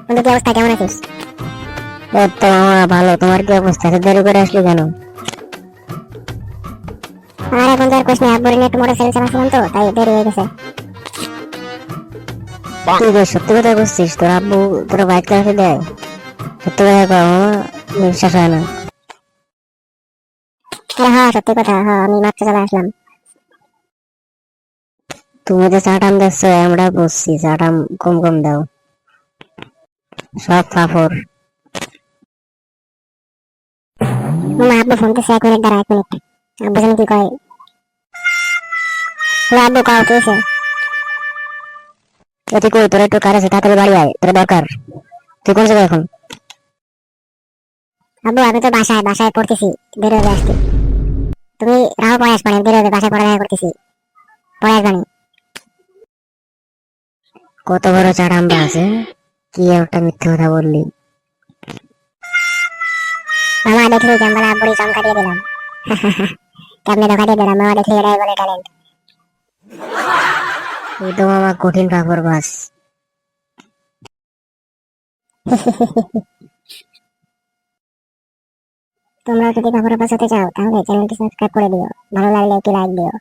বন্ধু, কি অবস্থা? কেমন আছিস? এই তো মামা ভালো। তোমার কি অবস্থা? এত দেরি করে আসলি কেন? আর এখন তো আর কোশ নেই, আব্বুর নিয়ে একটু মোটরসাইকেল চালাচ্ছিলাম তো, তাই দেরি হয়ে গেছে। তুই যে সত্যি কথা বলছিস, তোর আব্বু তোর বাইক চালাতে দেয়? সত্যি কথা কও মামা, বিশ্বাস হয় না। আরে হ্যাঁ, সত্যি কথা। হ্যাঁ, আমি মাত্র চলে আসলাম। তুমি যে চাটাম দিচ্ছ আমরা বুঝছি, চাটাম কম কম দাও, সব ফাফর। মামা, আব্বু ফোন দিচ্ছে, 1 মিনিট দাঁড়া, 1 মিনিট। আব্বু জানি কি কয়। হ্যালো আব্বু, কও কি হয়েছে? এতে কই তোর একটু কার আছে, তাড়াতাড়ি বাড়ি আয়, তোর দরকার। তুই কোন জায়গায় এখন? আব্বু, আমি তো বাসায় বাসায় পড়তেছি, দেরি হবে আসতে। তুমি রাহো, পরে আসবানি, দেরি হবে, বাসায় পড়ালেখা করতেছি, পরে আসবানি। কত বড় চাটাম্বা আছে, কি একটা মিথ্যে কথা বললি। মামা দেখলি জাম্বালা আব্বুরই চমকা দিয়ে দিলাম। কেমনে ধোকা দিয়ে দিলাম, মামা দেখলি, এটাই বলে ট্যালেন্ট। তুই তো মামা কঠিন ফাফর বাস। তোমরা যদি খবর পাঠাতে চাও তাহলে চ্যানেলটি সাবস্ক্রাইব করে দিও, ভালো লাগলে একটি লাইক দিও।